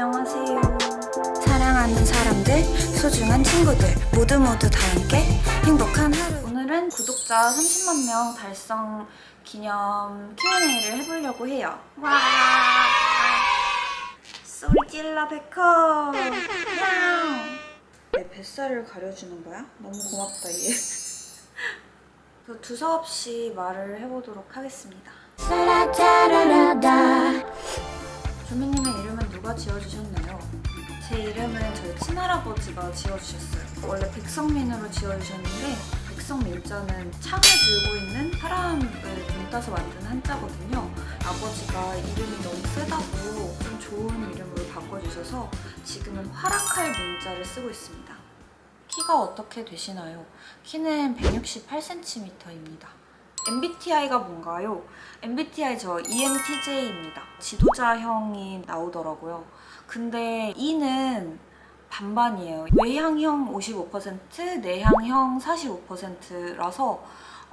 안녕하세요. 사랑하는 사람들, 소중한 친구들 모두 다 함께 행복한 하루. 오늘은 구독자 30만 명 달성 기념 Q&A를 해보려고 해요. 와! 소리 찔러 백호! 내 뱃살을 가려주는 거야? 너무 고맙다 얘. 저 두서없이 말을 해보도록 하겠습니다. 조미님의 이름은 누가 지어주셨나요? 제 이름은 저희 친할아버지가 지어주셨어요. 원래 백성민으로 지어주셨는데 백성민자는 창을 들고 있는 사람을 돈 따서 만든 한자거든요. 아버지가 이름이 너무 세다고 좀 좋은 이름으로 바꿔주셔서 지금은 활악할 민자를 쓰고 있습니다. 키가 어떻게 되시나요? 키는 168cm입니다. MBTI가 뭔가요? MBTI 저 ENTJ입니다. 지도자형이 나오더라고요. 근데 E는 반반이에요. 외향형 55%, 내향형 45%라서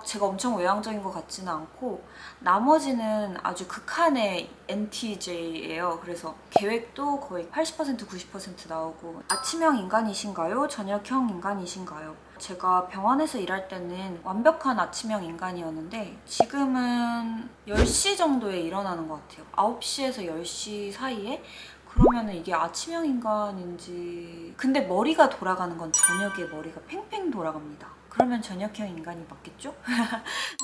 제가 엄청 외향적인 것 같지는 않고 나머지는 아주 극한의 NTJ예요. 그래서 계획도 거의 80%, 90% 나오고 아침형 인간이신가요? 저녁형 인간이신가요? 제가 병원에서 일할 때는 완벽한 아침형 인간이었는데 지금은 10시 정도에 일어나는 것 같아요. 9시에서 10시 사이에? 그러면은 이게 아침형 인간인지... 근데 머리가 돌아가는 건 저녁에 머리가 팽팽 돌아갑니다. 그러면 저녁형 인간이 맞겠죠?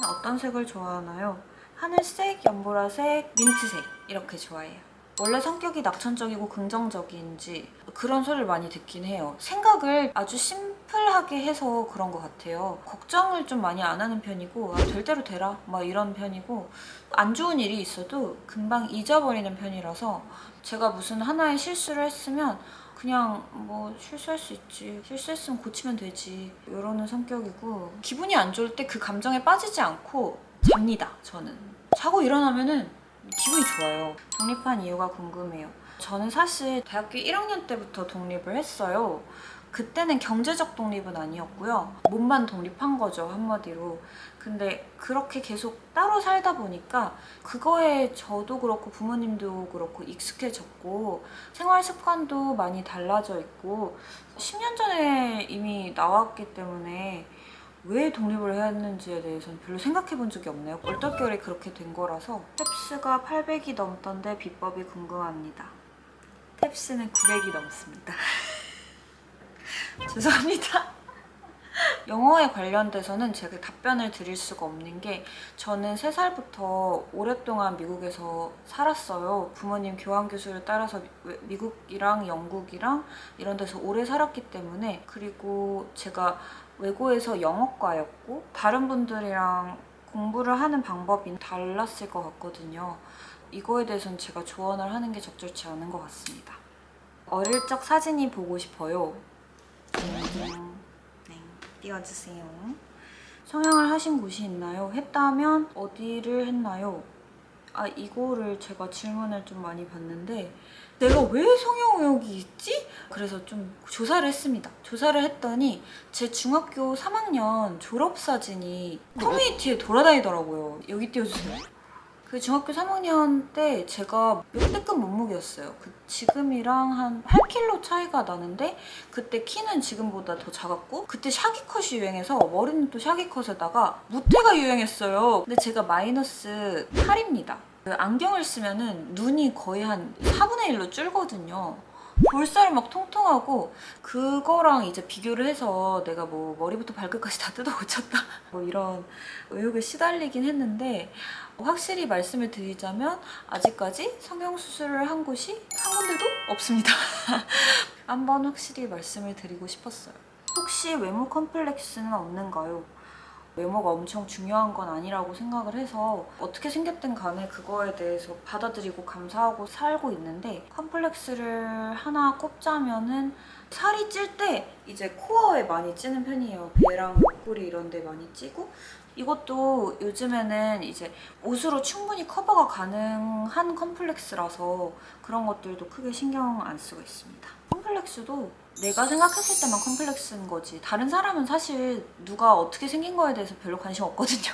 어떤 색을 좋아하나요? 하늘색, 연보라색, 민트색 이렇게 좋아해요. 원래 성격이 낙천적이고 긍정적인지 그런 소리를 많이 듣긴 해요. 생각을 아주 심플하게 해서 그런 것 같아요. 걱정을 좀 많이 안 하는 편이고 될 대로 되라 막 이런 편이고 안 좋은 일이 있어도 금방 잊어버리는 편이라서 제가 무슨 하나의 실수를 했으면 그냥 뭐 실수할 수 있지, 실수했으면 고치면 되지 이러는 성격이고 기분이 안 좋을 때 그 감정에 빠지지 않고 잡니다. 저는 자고 일어나면은 기분이 좋아요. 독립한 이유가 궁금해요. 저는 사실 대학교 1학년 때부터 독립을 했어요. 그때는 경제적 독립은 아니었고요. 몸만 독립한 거죠, 한마디로. 근데 그렇게 계속 따로 살다 보니까 그거에 저도 그렇고 부모님도 그렇고 익숙해졌고 생활 습관도 많이 달라져 있고 10년 전에 이미 나왔기 때문에 왜 독립을 해야 했는지에 대해서는 별로 생각해 본 적이 없네요. 얼떨결에 그렇게 된 거라서. 탭스가 800이 넘던데 비법이 궁금합니다. 탭스는 900이 넘습니다. 죄송합니다. 영어에 관련돼서는 제가 답변을 드릴 수가 없는 게 저는 3살부터 오랫동안 미국에서 살았어요. 부모님 교환교수를 따라서 미국이랑 영국이랑 이런 데서 오래 살았기 때문에 그리고 제가 외고에서 영어과였고 다른 분들이랑 공부를 하는 방법이 달랐을 것 같거든요. 이거에 대해서는 제가 조언을 하는 게 적절치 않은 것 같습니다. 어릴 적 사진이 보고 싶어요. 네, 띄워주세요. 성형을 하신 곳이 있나요? 했다면 어디를 했나요? 이거를 제가 질문을 좀 많이 받는데 내가 왜 성형 의혹이 있지? 그래서 좀 조사를 했습니다. 조사를 했더니 제 중학교 3학년 졸업사진이 커뮤니티에 돌아다니더라고요. 여기 띄워주세요. 그 중학교 3학년 때 제가 역대급 몸무게였어요. 지금이랑 한 8kg 차이가 나는데 그때 키는 지금보다 더 작았고 그때 샤기컷이 유행해서 머리는 또 샤기컷에다가 무태가 유행했어요. 근데 제가 마이너스 8입니다. 안경을 쓰면은 눈이 거의 한 4분의 1로 줄거든요. 볼살 막 통통하고 그거랑 이제 비교를 해서 내가 뭐 머리부터 발끝까지 다 뜯어 고쳤다 뭐 이런 의혹에 시달리긴 했는데 확실히 말씀을 드리자면 아직까지 성형수술을 한 곳이 한 군데도 없습니다. 한번 확실히 말씀을 드리고 싶었어요. 혹시 외모 컴플렉스는 없는가요? 외모가 엄청 중요한 건 아니라고 생각을 해서 어떻게 생겼든 간에 그거에 대해서 받아들이고 감사하고 살고 있는데 컴플렉스를 하나 꼽자면은 살이 찔 때 이제 코어에 많이 찌는 편이에요. 배랑 옆구리 이런 데 많이 찌고 이것도 요즘에는 이제 옷으로 충분히 커버가 가능한 컴플렉스라서 그런 것들도 크게 신경 안 쓰고 있습니다. 컴플렉스도 내가 생각했을 때만 컴플렉스인 거지 다른 사람은 사실 누가 어떻게 생긴 거에 대해서 별로 관심 없거든요.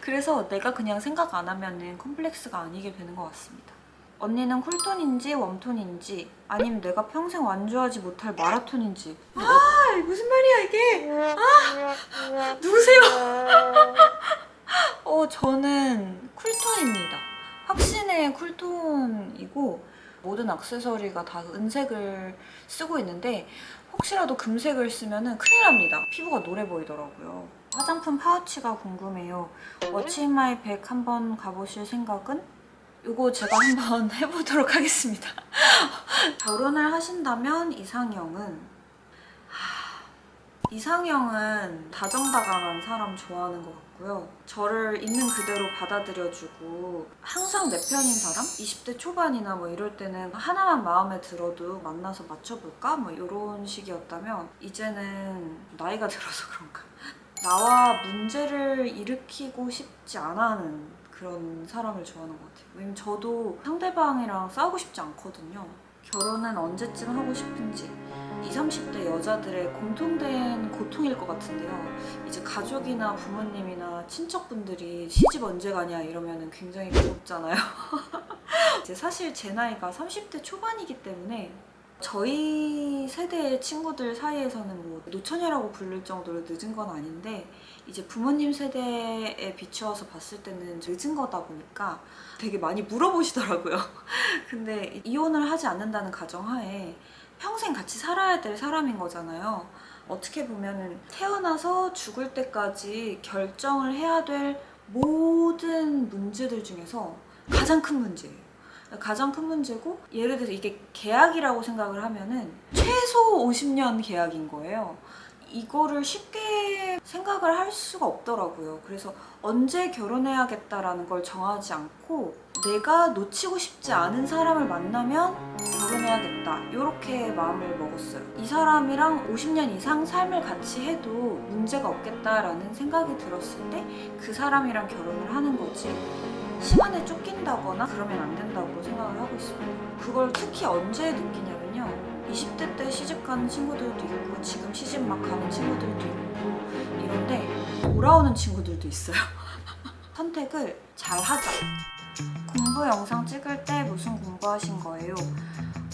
그래서 내가 그냥 생각 안 하면은 컴플렉스가 아니게 되는 것 같습니다. 언니는 쿨톤인지 웜톤인지 아니면 내가 평생 완주하지 못할 마라톤인지. 무슨 말이야 이게. 누구세요? 저는 쿨톤입니다. 확신의 쿨톤이고 모든 액세서리가 다 은색을 쓰고 있는데 혹시라도 금색을 쓰면 큰일 납니다. 피부가 노래 보이더라고요. 화장품 파우치가 궁금해요. What's in my bag 한번 가보실 생각은? 이거 제가 한번 해보도록 하겠습니다. 결혼을 하신다면 이상형은 다정다감한 사람 좋아하는 것 같고요. 저를 있는 그대로 받아들여주고 항상 내 편인 사람? 20대 초반이나 뭐 이럴 때는 하나만 마음에 들어도 만나서 맞춰볼까? 뭐 이런 식이었다면 이제는 나이가 들어서 그런가? 나와 문제를 일으키고 싶지 않아 하는 그런 사람을 좋아하는 것 같아요. 왜냐면 저도 상대방이랑 싸우고 싶지 않거든요. 결혼은 언제쯤 하고 싶은지 20, 30대 여자들의 공통된 고통일 것 같은데요. 이제 가족이나 부모님이나 친척분들이 시집 언제 가냐 이러면 굉장히 괴롭잖아요. 이제 사실 제 나이가 30대 초반이기 때문에 저희 세대의 친구들 사이에서는 뭐 노처녀라고 부를 정도로 늦은 건 아닌데 이제 부모님 세대에 비추어서 봤을 때는 늦은 거다 보니까 되게 많이 물어보시더라고요. 근데 이혼을 하지 않는다는 가정하에 평생 같이 살아야 될 사람인 거잖아요. 어떻게 보면은 태어나서 죽을 때까지 결정을 해야 될 모든 문제들 중에서 가장 큰 문제예요. 가장 큰 문제고, 예를 들어서 이게 계약이라고 생각을 하면은 최소 50년 계약인 거예요. 이거를 쉽게 생각을 할 수가 없더라고요. 그래서 언제 결혼해야겠다라는 걸 정하지 않고 내가 놓치고 싶지 않은 사람을 만나면 결혼해야겠다 이렇게 마음을 먹었어요. 이 사람이랑 50년 이상 삶을 같이 해도 문제가 없겠다라는 생각이 들었을 때 그 사람이랑 결혼을 하는 거지, 시간에 쫓긴다거나 그러면 안 된다고 생각을 하고 있습니다. 그걸 특히 언제 느끼냐면요, 20대 때 시집 가는 친구들도 있고 지금 시집 막 가는 친구들도 있고 이런데 돌아오는 친구들도 있어요. 선택을 잘 하자. 공부 영상 찍을 때 무슨 공부하신 거예요?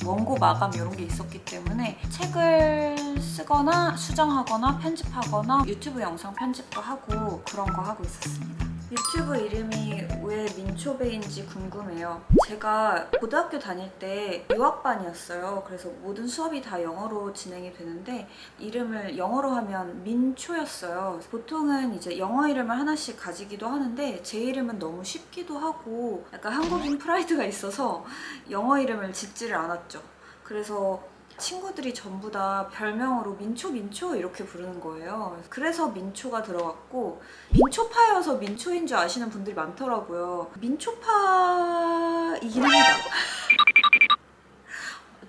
원고 마감 이런 게 있었기 때문에 책을 쓰거나 수정하거나 편집하거나 유튜브 영상 편집도 하고 그런 거 하고 있었습니다. 유튜브 이름이 왜 민초배인지 궁금해요. 제가 고등학교 다닐 때 유학반이었어요. 그래서 모든 수업이 다 영어로 진행이 되는데 이름을 영어로 하면 민초였어요. 보통은 이제 영어 이름을 하나씩 가지기도 하는데 제 이름은 너무 쉽기도 하고 약간 한국인 프라이드가 있어서 영어 이름을 짓지를 않았죠. 그래서 친구들이 전부 다 별명으로 민초 이렇게 부르는 거예요. 그래서 민초가 들어갔고, 민초파여서 민초인 줄 아시는 분들이 많더라고요. 민초파이긴 합니다.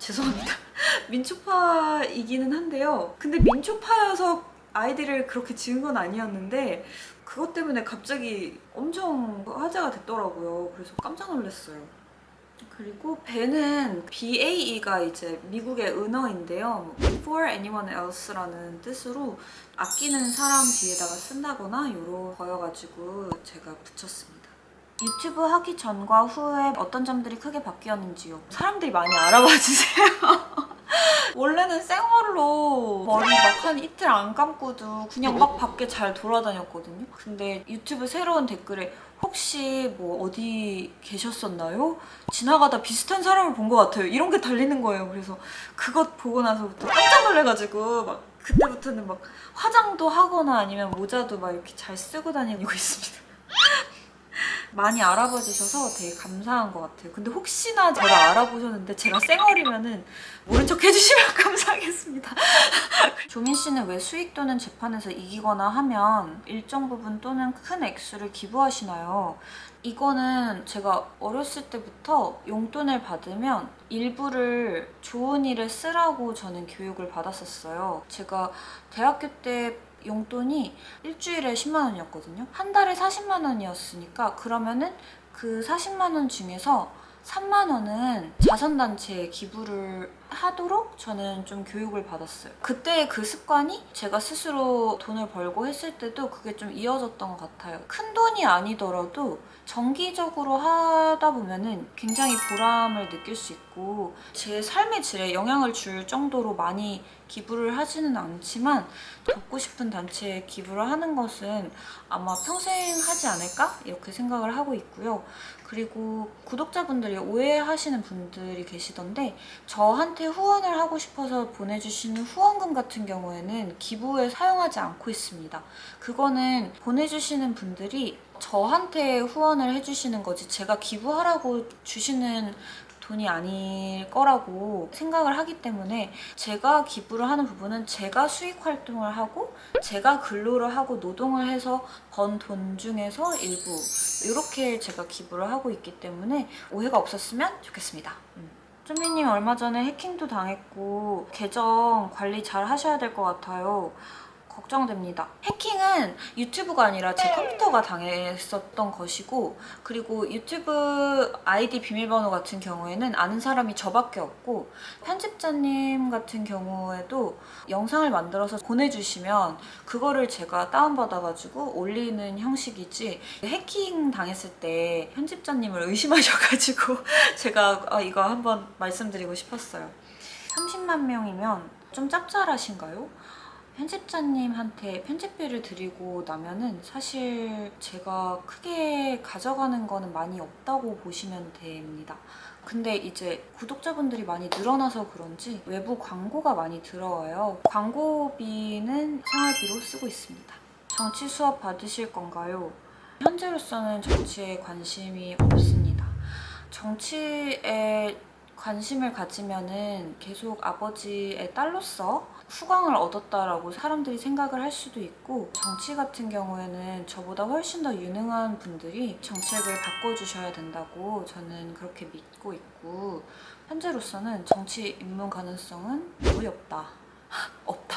죄송합니다. 민초파이기는 한데요. 근데 민초파여서 아이디를 그렇게 지은 건 아니었는데 그것 때문에 갑자기 엄청 화제가 됐더라고요. 그래서 깜짝 놀랐어요. 그리고 배는 BAE가 이제 미국의 은어인데요. For anyone else라는 뜻으로 아끼는 사람 뒤에다가 쓴다거나 요런 거여가지고 제가 붙였습니다. 유튜브 하기 전과 후에 어떤 점들이 크게 바뀌었는지요? 사람들이 많이 알아봐 주세요. 원래는 생얼로 머리 막 한 이틀 안 감고도 그냥 막 밖에 잘 돌아다녔거든요. 근데 유튜브 새로운 댓글에 혹시 뭐 어디 계셨었나요? 지나가다 비슷한 사람을 본 것 같아요. 이런 게 달리는 거예요. 그래서 그것 보고 나서부터 깜짝 놀래가지고 막 그때부터는 막 화장도 하거나 아니면 모자도 막 이렇게 잘 쓰고 다니고 있습니다. 많이 알아봐 주셔서 되게 감사한 것 같아요. 근데 혹시나 저를 알아보셨는데 제가 쌩얼이면은 모른 척 해주시면 감사하겠습니다. 조민 씨는 왜 수익 또는 재판에서 이기거나 하면 일정 부분 또는 큰 액수를 기부하시나요? 이거는 제가 어렸을 때부터 용돈을 받으면 일부를 좋은 일에 쓰라고 저는 교육을 받았었어요. 제가 대학교 때 용돈이 일주일에 10만 원이었거든요. 한 달에 40만 원이었으니까 그러면은 그 40만 원 중에서 3만 원은 자선단체에 기부를 하도록 저는 좀 교육을 받았어요. 그때 그 습관이 제가 스스로 돈을 벌고 했을 때도 그게 좀 이어졌던 것 같아요. 큰 돈이 아니더라도 정기적으로 하다 보면은 굉장히 보람을 느낄 수 있고 제 삶의 질에 영향을 줄 정도로 많이 기부를 하지는 않지만 돕고 싶은 단체에 기부를 하는 것은 아마 평생 하지 않을까? 이렇게 생각을 하고 있고요. 그리고 구독자분들이 오해하시는 분들이 계시던데 저한테 후원을 하고 싶어서 보내주시는 후원금 같은 경우에는 기부에 사용하지 않고 있습니다. 그거는 보내주시는 분들이 저한테 후원을 해주시는 거지 제가 기부하라고 주시는 돈이 아닐 거라고 생각을 하기 때문에 제가 기부를 하는 부분은 제가 수익 활동을 하고 제가 근로를 하고 노동을 해서 번 돈 중에서 일부 이렇게 제가 기부를 하고 있기 때문에 오해가 없었으면 좋겠습니다. 쭈미님 얼마 전에 해킹도 당했고 계정 관리 잘 하셔야 될 것 같아요. 걱정됩니다. 해킹은 유튜브가 아니라 제 컴퓨터가 당했었던 것이고 그리고 유튜브 아이디 비밀번호 같은 경우에는 아는 사람이 저밖에 없고 편집자님 같은 경우에도 영상을 만들어서 보내주시면 그거를 제가 다운받아가지고 올리는 형식이지 해킹 당했을 때 편집자님을 의심하셔가지고 제가 이거 한번 말씀드리고 싶었어요. 30만 명이면 좀 짭짤하신가요? 편집자님한테 편집비를 드리고 나면은 사실 제가 크게 가져가는 거는 많이 없다고 보시면 됩니다. 근데 이제 구독자분들이 많이 늘어나서 그런지 외부 광고가 많이 들어와요. 광고비는 생활비로 쓰고 있습니다. 정치 수업 받으실 건가요? 현재로서는 정치에 관심이 없습니다. 정치에 관심을 가지면은 계속 아버지의 딸로서 후광을 얻었다라고 사람들이 생각을 할 수도 있고 정치 같은 경우에는 저보다 훨씬 더 유능한 분들이 정책을 바꿔주셔야 된다고 저는 그렇게 믿고 있고 현재로서는 정치 입문 가능성은 거의 없다. 없다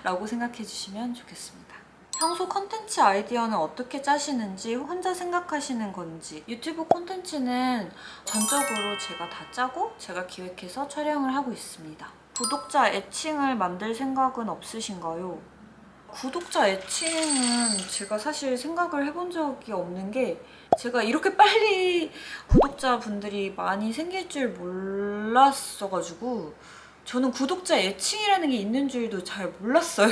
라고 생각해 주시면 좋겠습니다. 평소 콘텐츠 아이디어는 어떻게 짜시는지 혼자 생각하시는 건지 유튜브 콘텐츠는 전적으로 제가 다 짜고 제가 기획해서 촬영을 하고 있습니다. 구독자 애칭을 만들 생각은 없으신가요? 구독자 애칭은 제가 사실 생각을 해본 적이 없는 게 제가 이렇게 빨리 구독자분들이 많이 생길 줄 몰랐어가지고 저는 구독자 애칭이라는 게 있는 줄도 잘 몰랐어요.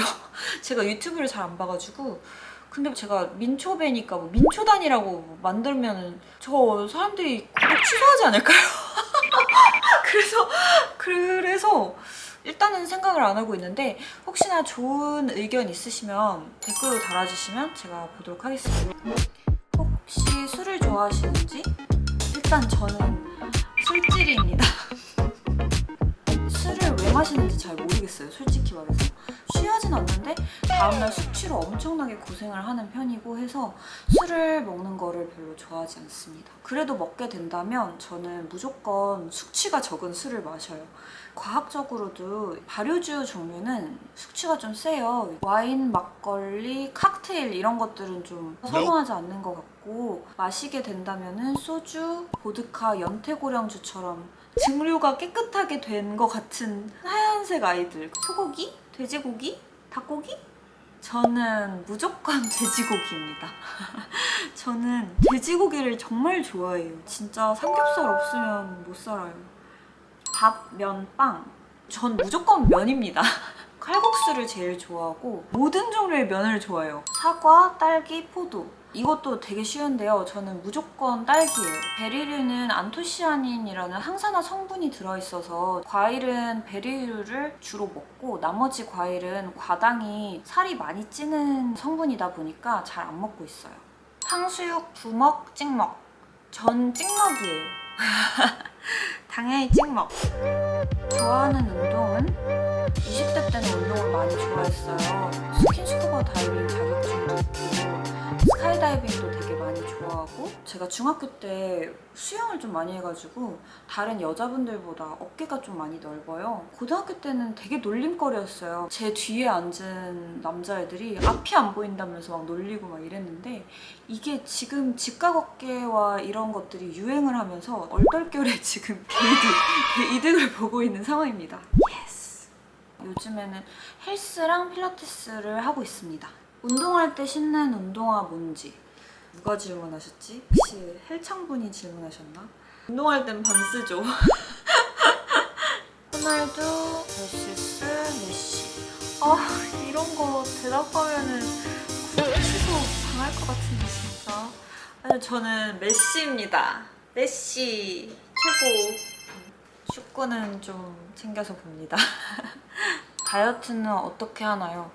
제가 유튜브를 잘 안 봐가지고 근데 제가 민초배니까 뭐 민초단이라고 만들면 저 사람들이 구독 취소하지 않을까요? 그래서 일단은 생각을 안 하고 있는데 혹시나 좋은 의견 있으시면 댓글로 달아주시면 제가 보도록 하겠습니다. 혹시 술을 좋아하시는지? 일단 저는 술찔입니다. 술을 왜 마시는지 잘 모르겠어요. 솔직히 말해서 취하진 않는데 다음날 숙취로 엄청나게 고생을 하는 편이고 해서 술을 먹는 거를 별로 좋아하지 않습니다. 그래도 먹게 된다면 저는 무조건 숙취가 적은 술을 마셔요. 과학적으로도 발효주 종류는 숙취가 좀 세요. 와인, 막걸리, 칵테일 이런 것들은 좀 선호하지 않는 것 같고 마시게 된다면 소주, 보드카, 연태고량주처럼 증류가 깨끗하게 된 것 같은 하얀색 아이들 소고기? 돼지고기? 닭고기? 저는 무조건 돼지고기입니다. 저는 돼지고기를 정말 좋아해요. 진짜 삼겹살 없으면 못 살아요. 밥, 면, 빵. 전 무조건 면입니다. 칼국수를 제일 좋아하고 모든 종류의 면을 좋아해요. 사과, 딸기, 포도. 이것도 되게 쉬운데요. 저는 무조건 딸기예요. 베리류는 안토시아닌이라는 항산화 성분이 들어있어서 과일은 베리류를 주로 먹고 나머지 과일은 과당이 살이 많이 찌는 성분이다 보니까 잘 안 먹고 있어요. 탕수육, 부먹, 찍먹. 전 찍먹이에요. 당연히 찍먹. 좋아하는 운동은? 20대 때는 운동을 많이 좋아했어요. 스킨스쿠버 다이빙 자격증도 있고 스카이다이빙도 되게 많이 좋아하고 제가 중학교 때 수영을 좀 많이 해가지고 다른 여자분들보다 어깨가 좀 많이 넓어요. 고등학교 때는 되게 놀림거리였어요. 제 뒤에 앉은 남자애들이 앞이 안 보인다면서 막 놀리고 막 이랬는데 이게 지금 직각 어깨와 이런 것들이 유행을 하면서 얼떨결에 지금 이득을 보고 있는 상황입니다. 예스! 요즘에는 헬스랑 필라테스를 하고 있습니다. 운동할 때 신는 운동화 뭔지 누가 질문하셨지? 혹시 헬창분이 질문하셨나? 운동할 땐 반스죠. 호날두 vs 메시. 이런 거 대답하면은 취소 당할 것 같은데 진짜. 아니, 저는 메시입니다. 메시 최고. 축구는 좀 챙겨서 봅니다. 다이어트는 어떻게 하나요?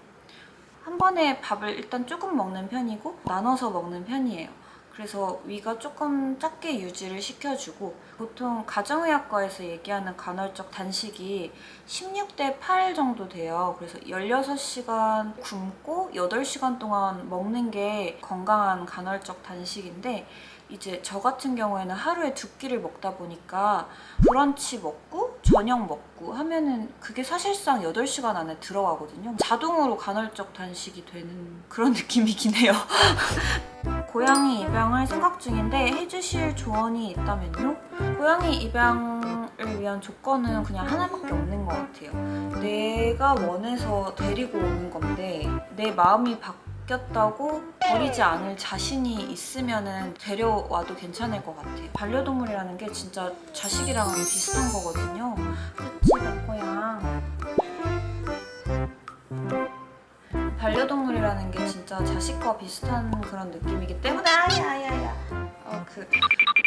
한 번에 밥을 일단 조금 먹는 편이고 나눠서 먹는 편이에요. 그래서 위가 조금 작게 유지를 시켜주고 보통 가정의학과에서 얘기하는 간헐적 단식이 16대 8 정도 돼요. 그래서 16시간 굶고 8시간 동안 먹는 게 건강한 간헐적 단식인데 이제 저 같은 경우에는 하루에 2끼를 먹다 보니까 브런치 먹고 저녁 먹고 하면은 그게 사실상 8시간 안에 들어가거든요. 자동으로 간헐적 단식이 되는 그런 느낌이긴 해요. 고양이 입양할 생각 중인데 해주실 조언이 있다면요? 고양이 입양을 위한 조건은 그냥 하나밖에 없는 것 같아요. 내가 원해서 데리고 오는 건데 내 마음이 바뀌었다고 버리지 않을 자신이 있으면 데려와도 괜찮을 것 같아요. 반려동물이라는 게 진짜 자식이랑 비슷한 거거든요. 그치, 백호양? 반려동물이라는 게 진짜 자식과 비슷한 그런 느낌이기 때문에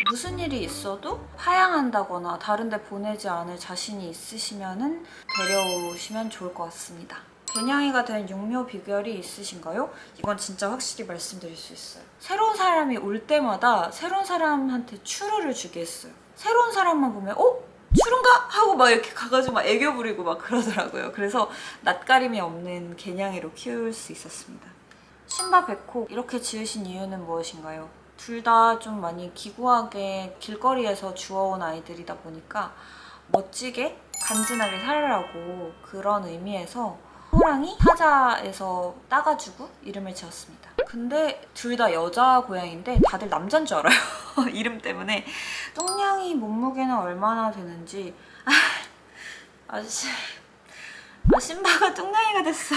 무슨 일이 있어도 파양한다거나 다른 데 보내지 않을 자신이 있으시면은 데려오시면 좋을 것 같습니다. 개냥이가 된 육묘 비결이 있으신가요? 이건 진짜 확실히 말씀드릴 수 있어요. 새로운 사람이 올 때마다 새로운 사람한테 추루를 주게 했어요. 새로운 사람만 보면 추른가? 하고 막 이렇게 가가지고 막 애교 부리고 막 그러더라고요. 그래서 낯가림이 없는 개냥이로 키울 수 있었습니다. 신바 백호 이렇게 지으신 이유는 무엇인가요? 둘 다 좀 많이 기구하게 길거리에서 주워온 아이들이다 보니까 멋지게 간지나게 살으라고 그런 의미에서 호랑이 타자에서 따가지고 이름을 지었습니다. 근데 둘 다 여자 고양이인데 다들 남자인 줄 알아요. 이름 때문에. 똥냥이 몸무게는 얼마나 되는지 신바가 똥냥이가 됐어.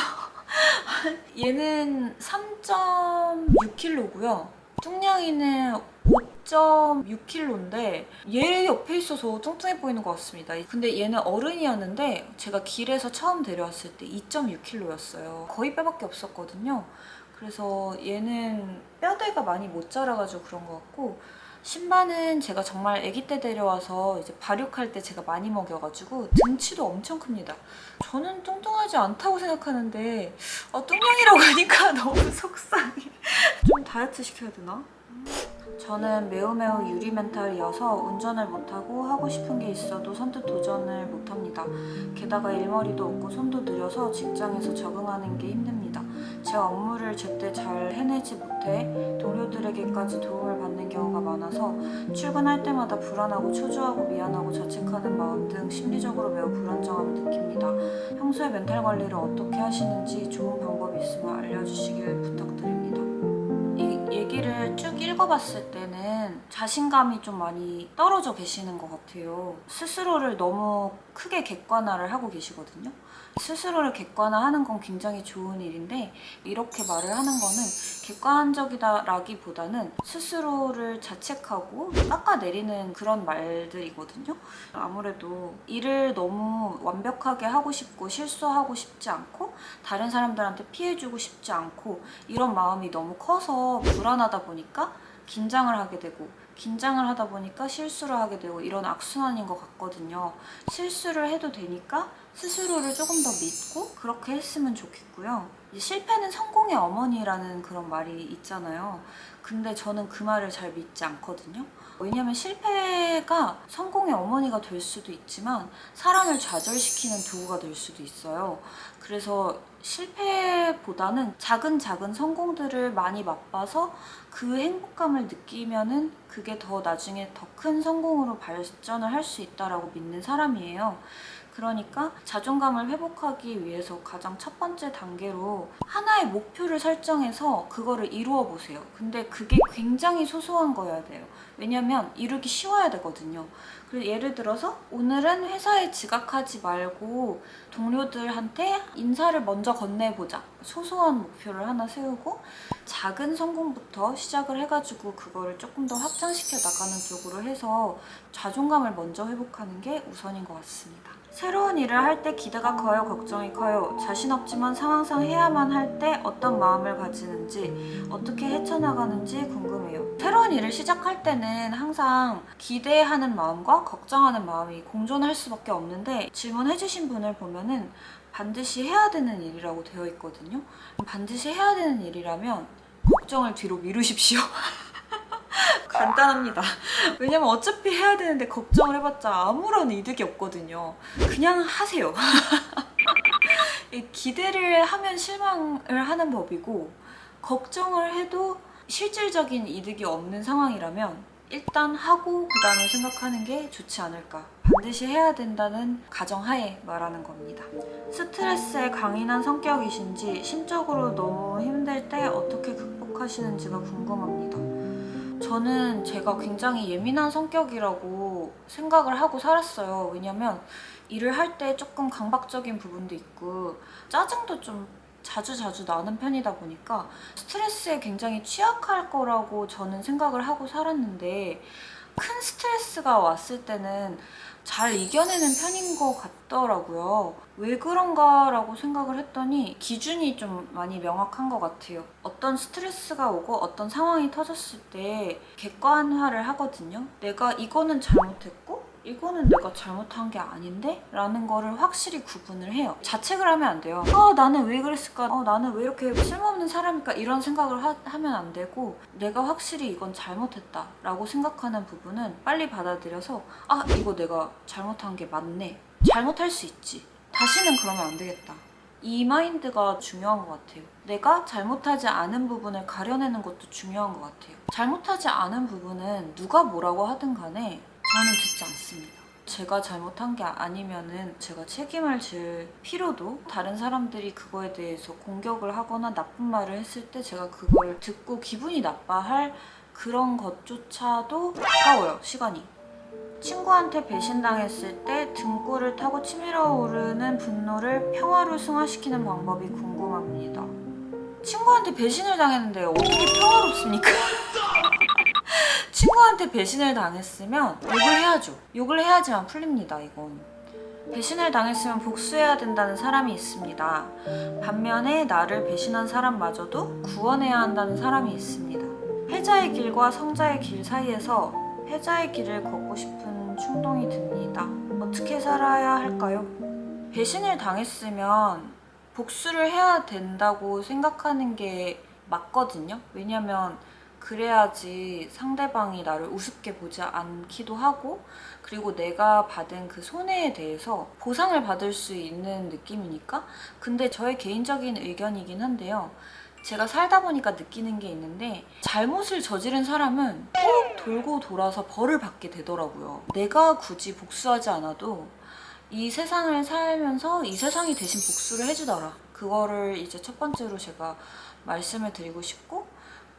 얘는 3.6kg고요. 뚱냥이는 5.6kg인데 얘 옆에 있어서 뚱뚱해 보이는 것 같습니다. 근데 얘는 어른이었는데 제가 길에서 처음 데려왔을 때 2.6kg였어요. 거의 뼈밖에 없었거든요. 그래서 얘는 뼈대가 많이 못 자라가지고 그런 것 같고 신바는 제가 정말 아기 때 데려와서 이제 발육할 때 제가 많이 먹여가지고 등치도 엄청 큽니다. 저는 뚱뚱하지 않다고 생각하는데 뚱냥이라고 하니까 너무 속상해. 좀 다이어트 시켜야 되나? 저는 매우 유리 멘탈이어서 운전을 못하고 하고 싶은 게 있어도 선뜻 도전을 못합니다. 게다가 일머리도 없고 손도 느려서 직장에서 적응하는 게 힘듭니다. 제 업무를 제때 잘 해내지 못해 동료들에게까지 도움을 받는 경우가 많아서 출근할 때마다 불안하고 초조하고 미안하고 자책하는 마음 등 심리적으로 매우 불안정함을 느낍니다. 평소에 멘탈 관리를 어떻게 하시는지 좋은 방법이 있으면 알려주시길 부탁드립니다. 이 얘기를 쭉 읽어봤을 때는 자신감이 좀 많이 떨어져 계시는 것 같아요. 스스로를 너무 크게 객관화를 하고 계시거든요. 스스로를 객관화하는 건 굉장히 좋은 일인데 이렇게 말을 하는 거는 객관적이다라기보다는 스스로를 자책하고 깎아내리는 그런 말들이거든요. 아무래도 일을 너무 완벽하게 하고 싶고 실수하고 싶지 않고 다른 사람들한테 피해주고 싶지 않고 이런 마음이 너무 커서 불안하다 보니까 긴장을 하게 되고 긴장을 하다 보니까 실수를 하게 되고 이런 악순환인 것 같거든요. 실수를 해도 되니까 스스로를 조금 더 믿고 그렇게 했으면 좋겠고요. 실패는 성공의 어머니라는 그런 말이 있잖아요. 근데 저는 그 말을 잘 믿지 않거든요. 왜냐면 실패가 성공의 어머니가 될 수도 있지만 사람을 좌절시키는 도구가 될 수도 있어요. 그래서 실패보다는 작은 성공들을 많이 맛봐서 그 행복감을 느끼면은 그게 더 나중에 더 큰 성공으로 발전을 할 수 있다라고 믿는 사람이에요. 그러니까 자존감을 회복하기 위해서 가장 첫 번째 단계로 하나의 목표를 설정해서 그거를 이루어 보세요. 근데 그게 굉장히 소소한 거여야 돼요. 왜냐면 이루기 쉬워야 되거든요. 그래서 예를 들어서 오늘은 회사에 지각하지 말고 동료들한테 인사를 먼저 건네보자. 소소한 목표를 하나 세우고 작은 성공부터 시작을 해가지고 그거를 조금 더 확장시켜 나가는 쪽으로 해서 자존감을 먼저 회복하는 게 우선인 것 같습니다. 새로운 일을 할 때 기대가 커요? 걱정이 커요? 자신 없지만 상황상 해야만 할 때 어떤 마음을 가지는지 어떻게 헤쳐나가는지 궁금해요. 새로운 일을 시작할 때는 항상 기대하는 마음과 걱정하는 마음이 공존할 수밖에 없는데 질문해주신 분을 보면은 반드시 해야 되는 일이라고 되어 있거든요. 반드시 해야 되는 일이라면 걱정을 뒤로 미루십시오. 간단합니다. 왜냐면 어차피 해야 되는데 걱정을 해봤자 아무런 이득이 없거든요. 그냥 하세요. 기대를 하면 실망을 하는 법이고 걱정을 해도 실질적인 이득이 없는 상황이라면 일단 하고 그 다음에 생각하는 게 좋지 않을까. 반드시 해야 된다는 가정하에 말하는 겁니다. 스트레스에 강인한 성격이신지 심적으로 너무 힘들 때 어떻게 극복하시는지가 궁금합니다. 저는 제가 굉장히 예민한 성격이라고 생각을 하고 살았어요. 왜냐면 일을 할 때 조금 강박적인 부분도 있고 짜증도 좀 자주 나는 편이다 보니까 스트레스에 굉장히 취약할 거라고 저는 생각을 하고 살았는데 큰 스트레스가 왔을 때는 잘 이겨내는 편인 것 같더라고요. 왜 그런가라고 생각을 했더니 기준이 좀 많이 명확한 것 같아요. 어떤 스트레스가 오고 어떤 상황이 터졌을 때 객관화를 하거든요. 내가 이거는 잘못했고 이거는 내가 잘못한 게 아닌데? 라는 거를 확실히 구분을 해요. 자책을 하면 안 돼요. 나는 왜 그랬을까? 나는 왜 이렇게 쓸모없는 사람일까? 이런 생각을 하면 안 되고 내가 확실히 이건 잘못했다 라고 생각하는 부분은 빨리 받아들여서 이거 내가 잘못한 게 맞네. 잘못할 수 있지. 다시는 그러면 안 되겠다. 이 마인드가 중요한 것 같아요. 내가 잘못하지 않은 부분을 가려내는 것도 중요한 것 같아요. 잘못하지 않은 부분은 누가 뭐라고 하든 간에 저는 듣지 않습니다. 제가 잘못한 게 아니면은 제가 책임을 질 필요도 다른 사람들이 그거에 대해서 공격을 하거나 나쁜 말을 했을 때 제가 그걸 듣고 기분이 나빠할 그런 것조차도 아까워요, 시간이. 친구한테 배신당했을 때 등골을 타고 치밀어 오르는 분노를 평화로 승화시키는 방법이 궁금합니다. 친구한테 배신을 당했는데 어떻게 평화롭습니까? 친구한테 배신을 당했으면 욕을 해야죠. 욕을 해야지만 풀립니다, 이건. 배신을 당했으면 복수해야 된다는 사람이 있습니다. 반면에 나를 배신한 사람마저도 구원해야 한다는 사람이 있습니다. 패자의 길과 성자의 길 사이에서 패자의 길을 걷고 싶은 충동이 듭니다. 어떻게 살아야 할까요? 배신을 당했으면 복수를 해야 된다고 생각하는 게 맞거든요. 왜냐면 그래야지 상대방이 나를 우습게 보지 않기도 하고 그리고 내가 받은 그 손해에 대해서 보상을 받을 수 있는 느낌이니까. 근데 저의 개인적인 의견이긴 한데요. 제가 살다 보니까 느끼는 게 있는데 잘못을 저지른 사람은 꼭 돌고 돌아서 벌을 받게 되더라고요. 내가 굳이 복수하지 않아도 이 세상을 살면서 이 세상이 대신 복수를 해주더라. 그거를 이제 첫 번째로 제가 말씀을 드리고 싶고,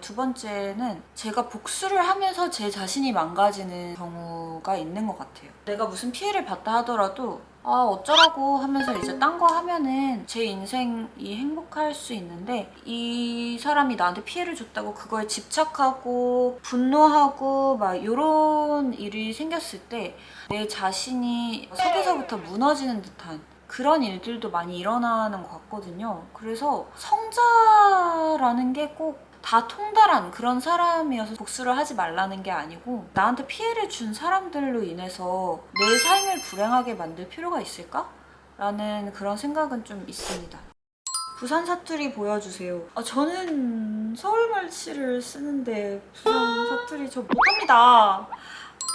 두 번째는 제가 복수를 하면서 제 자신이 망가지는 경우가 있는 것 같아요. 내가 무슨 피해를 봤다 하더라도 어쩌라고 하면서 이제 딴 거 하면은 제 인생이 행복할 수 있는데 이 사람이 나한테 피해를 줬다고 그거에 집착하고 분노하고 막 이런 일이 생겼을 때 내 자신이 속에서부터 무너지는 듯한 그런 일들도 많이 일어나는 것 같거든요. 그래서 성자라는 게 꼭 다 통달한 그런 사람이어서 복수를 하지 말라는 게 아니고 나한테 피해를 준 사람들로 인해서 내 삶을 불행하게 만들 필요가 있을까? 라는 그런 생각은 좀 있습니다. 부산 사투리 보여주세요. 저는 서울말씨를 쓰는데 부산 사투리 저 못합니다.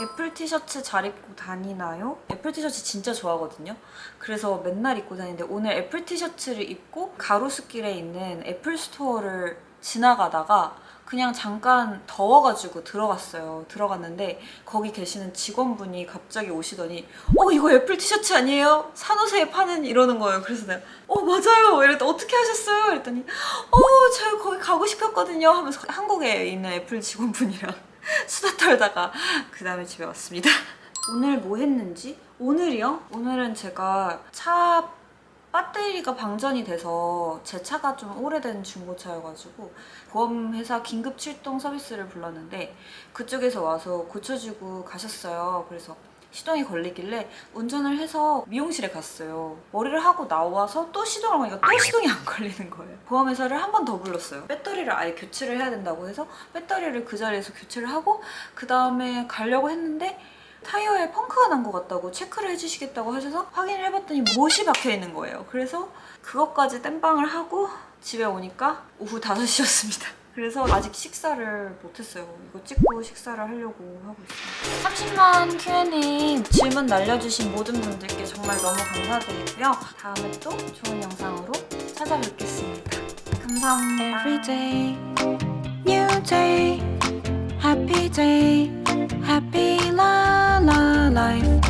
애플 티셔츠 잘 입고 다니나요? 애플 티셔츠 진짜 좋아하거든요. 그래서 맨날 입고 다니는데 오늘 애플 티셔츠를 입고 가로수길에 있는 애플 스토어를 지나가다가 그냥 잠깐 더워가지고 들어갔는데 거기 계시는 직원분이 갑자기 오시더니 이거 애플 티셔츠 아니에요? 산호세에 파는 이러는 거예요. 그래서 내가 맞아요 이랬더니 어떻게 하셨어요? 이랬더니 제가 거기 가고 싶었거든요 하면서 한국에 있는 애플 직원분이랑 수다 떨다가 그 다음에 집에 왔습니다. 오늘 뭐 했는지? 오늘이요? 오늘은 제가 차 배터리가 방전이 돼서 제 차가 좀 오래된 중고차여가지고 보험회사 긴급 출동 서비스를 불렀는데 그쪽에서 와서 고쳐주고 가셨어요. 그래서 시동이 걸리길래 운전을 해서 미용실에 갔어요. 머리를 하고 나와서 또 시동을 하니까 또 시동이 안 걸리는 거예요. 보험회사를 한 번 더 불렀어요. 배터리를 아예 교체를 해야 된다고 해서 배터리를 그 자리에서 교체를 하고 그 다음에 가려고 했는데 타이어에 펑크가 난 것 같다고 체크를 해주시겠다고 하셔서 확인을 해봤더니 못이 박혀 있는 거예요. 그래서 그것까지 땜빵을 하고 집에 오니까 오후 5시였습니다. 그래서 아직 식사를 못했어요. 이거 찍고 식사를 하려고 하고 있습니다. 30만 Q&A 질문 날려주신 모든 분들께 정말 너무 감사드리고요. 다음에 또 좋은 영상으로 찾아뵙겠습니다. 감사합니다. Every day, new day, happy day, happy la la life.